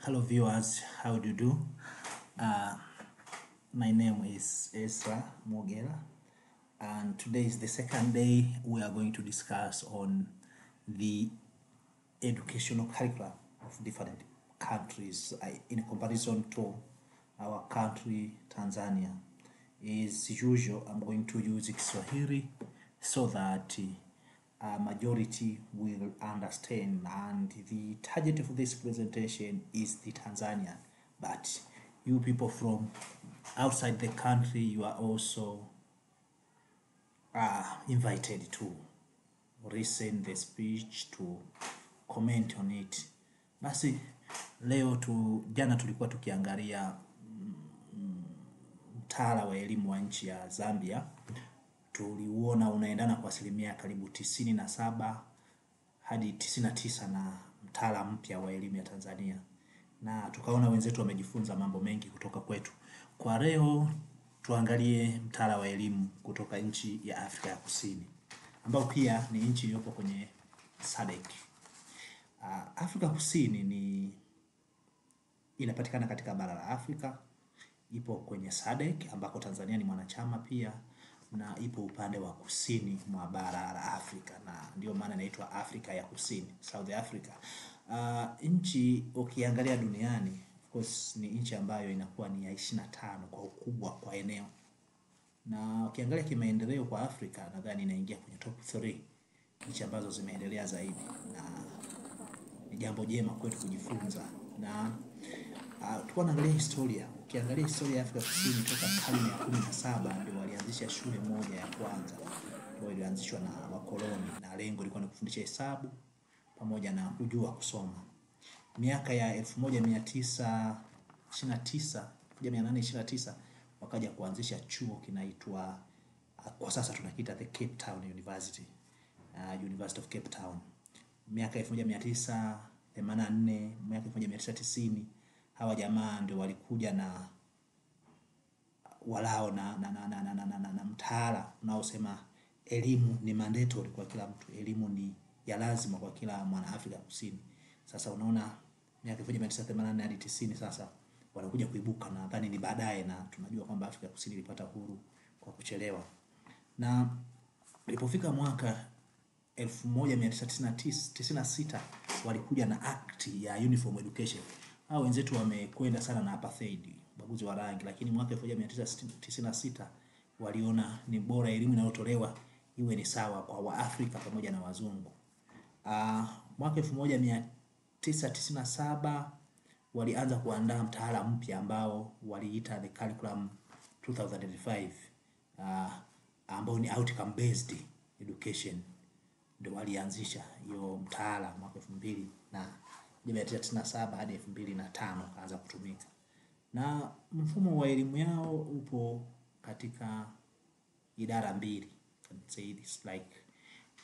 Hello viewers, how do you do? Uh, my name is Ezra Mogera, and today is the second day we are going to discuss on the educational curriculum of different countries in comparison to our country, Tanzania. As usual, I'm going to use Kiswahili so that majority will understand, and the target of this presentation is the Tanzanian, but you people from outside the country, you are also invited to listen the speech, to comment on it. Basi leo jana tulikuwa tukiangalia mtaala wa elimu wa nchi ya Zambia. Tuliuona unaendana kwa asilimia karibu 97 hadi 99 na mtaala mpya wa elimu ya Tanzania, na tukaona wenzetu wamejifunza mambo mengi kutoka kwetu. Kwa leo tuangalie mtaala wa elimu kutoka nchi ya Afrika ya Kusini, ambao pia ni nchi iliyopo kwenye SADC. Afrika Kusini inapatikana katika bara la Afrika, ipo kwenye SADC ambako Tanzania ni mwanachama pia, na ipo upande wa kusini mwa bara la Afrika, na ndio maana inaitwa Afrika ya Kusini, South Africa. Nchi ukiangalia duniani, of course ni nchi ambayo inakuwa ni ya 25 kwa ukubwa kwa eneo, na ukiangalia kimaendeleo kwa Afrika nadhani inaingia kwenye top 3 nchi ambazo zimeendelea zaidi, na ni jambo jema kwetu kujifunza. Na tunaangalia historia. Ukiangalia historia ya Afrika Kusini toka karne ya 17 ndio walianzisha shule moja ya kwanza, ndio ilianzishwa na wakoloni, na lengo lilikuwa ni kufundisha hesabu pamoja na kujua kusoma. Miaka ya 1829 wakaja kuanzisha chuo kinaitwa kwa sasa tunakiita the Cape Town University, University of Cape Town. Miaka 1984, miaka 1990 hawa jamaa ndio walikuja na walao na mtaala unaosema elimu ni mandatory kwa kila mtu, elimu ni ya lazima kwa kila mwana Afrika Kusini. Sasa unaona miaka 1984 hadi 90 sasa wanakuja kuibuka, na nadhani ni baadaye, na tunajua kwamba Afrika Kusini ilipata huru kwa kuchelewa. Na ilipofika mwaka 1996 walikuja na act ya Uniform Education. Hao wenzetu wamekwenda sana na apartheid, ubaguzi wa rangi, lakini mwaka 1996 waliona ni bora elimu inayotolewa iwe ni sawa kwa Waafrika pamoja na wazungu. Mwaka 1997 walianza kuandaa mtaala mpya ambao waliita the Curriculum 2005, ambao ni outcome based education. Ndio walianzisha hiyo mtaala mwaka 1997 hadi 2005 kaanza kutumika. Na mfumo wa elimu yao upo katika idara mbili. Say it's like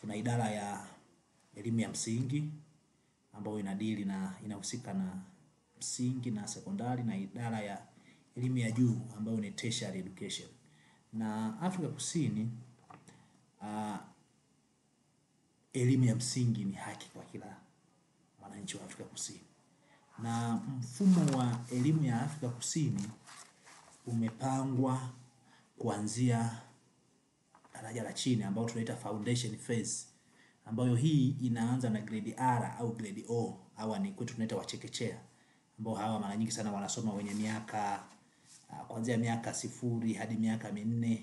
kuna idara ya elimu ya msingi ambayo inadili na inahusika na msingi na sekondari, na idara ya elimu ya juu ambayo ni tertiary education. Na Afrika Kusini elimu ya msingi ni haki kwa kila mwananchi wa Afrika Kusini. Na mfumo wa elimu ya Afrika Kusini umepangwa kuanzia daraja la chini ambao tunaita foundation phase, ambayo hii inaanza na grade R au grade O, hawa ni kwetu tunaita wachekechea, ambao hawa mara nyingi sana wanasoma wenye miaka kuanzia miaka 0 hadi miaka 4.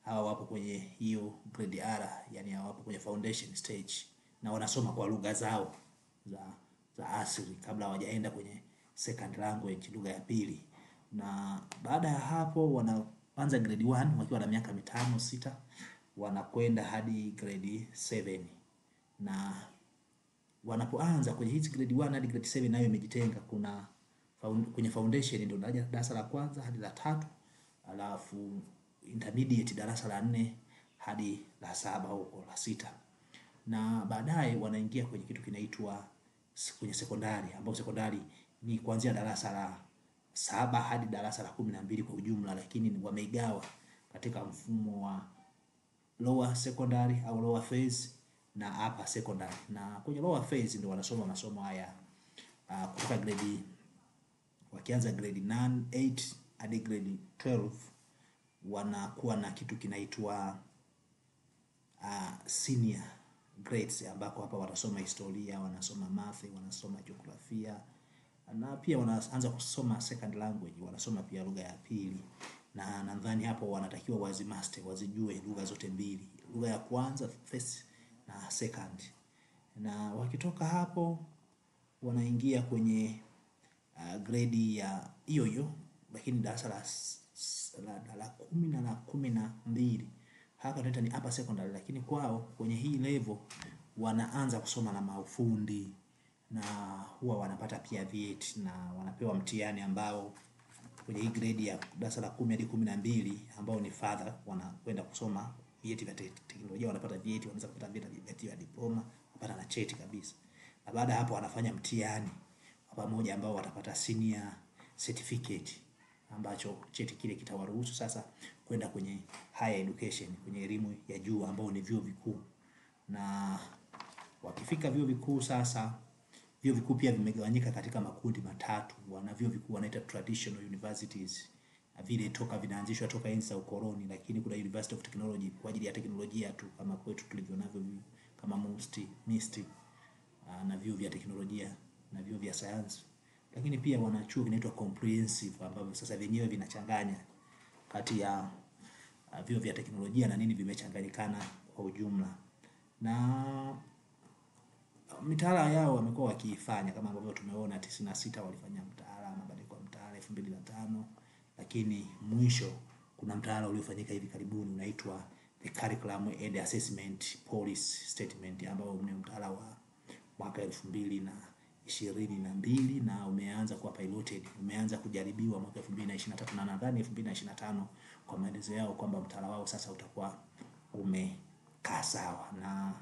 Hawa wapo kwenye hiyo grade R, yani wapo kwenye foundation stage, na wanasoma kwa lugha zao za asili kabla hawajaenda kwenye second language, lugha ya pili. Na baada ya hapo wanaanza grade 1 wakiwa na miaka 5 6, wanakwenda hadi grade 7. Na wanapoanza kwenye hizi grade 1 hadi grade 7 nayo imejitenga. Kuna kwenye foundation ndio darasa la kwanza hadi la 3, alafu intermediate darasa la 4 hadi la 7 huko la 6, na baadaye wanaingia kwenye kitu kinaitwa kwenye sekondari, ambapo sekondari ni kuanzia darasa la 7 hadi darasa la 12 kwa ujumla, lakini wameigawa katika mfumo wa lower secondary au lower phase na upper secondary. Na kwenye lower phase ndio wanasoma masomo haya kutoka grade wakianza grade 9, 8 hadi grade 12 wanakuwa na kitu kinaitwa senior grades, ambako hapa watasoma historia, wanasoma math, wanasoma jiografia, na pia wanaanza kusoma second language, wanasoma pia lugha ya pili. Na nadhani hapo wanatakiwa wazijue lugha zote mbili, lugha ya kwanza first na second. Na wakitoka hapo wanaingia kwenye grade ya hiyo, lakini darasa la 10 na la 12. Hapa tunaita ni upper secondary, lakini kwao kwenye hii level wanaanza kusoma na maufundi, na huwa wanapata pia vyeti na wanapewa mtihani ambao kwenye hii grade ya darasa la 10 hadi 12 ambao ni further, wanakwenda kusoma vyeti vya teknolojia, wanapata vyeti, wanaweza kupata vyeti vya diploma, kupata na cheti kabisa. Na baada hapo wanafanya mtihani pamoja ambao watapata senior certificate, ambacho cheti kile kitawaruhusu sasa kwenda kwenye higher education, kwenye elimu ya juu ambao ni vyuo vikuu. Na wakifika vyuo vikuu sasa, vyuo vikuu pia vimegawanyika katika makundi matatu. Wana vyuo vikuu wanaita traditional universities, vile vinaanzishwa toka enzi za ukoloni, lakini kuna University of Technology kwa ajili ya teknolojia tu, kama kwetu tulivyo navyo kama MIST, na vyuo vya teknolojia na vyuo vya sayansi. Lakini pia wana chuo kinaitwa comprehensive, ambavyo sasa vyenyewe vinachanganya kati ya vyuo vya teknolojia na nini, vimechanganyikana kwa ujumla. Na mitaala yao wamekuwa wakifanya kama ambavyo tumeona 96 walifanya mtaala, mabadiliko ya mtaala 2005, lakini mwisho kuna mtaala uliofanyika hivi karibuni unaitwa the Curriculum and Assessment Policy Statement, ambao ni mtaala wa mwaka 2022 na umeanza kuwa piloted, umeanza kujaribiwa mwaka 2023, na nadhani 2025 kwa maelezo yao kwamba mtaala wao sasa utakuwa umekaa sawa. Na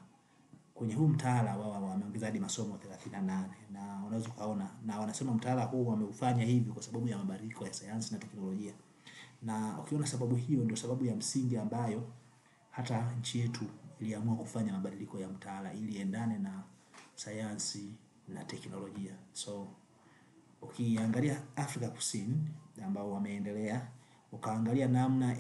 kwenye huu mtaala wao wameongeza hadi masomo 38, na unaweza kuona, na wanasema mtaala huu wameufanya hivi kwa sababu ya mabadiliko ya sayansi na teknolojia. Na ukiona sababu hiyo ndio sababu ya msingi ambayo hata nchi yetu iliamua kufanya mabadiliko ya mtaala ili endane na sayansi na teknolojia. So ukiangalia Afrika Kusini ambao wameendelea, ukaangalia namna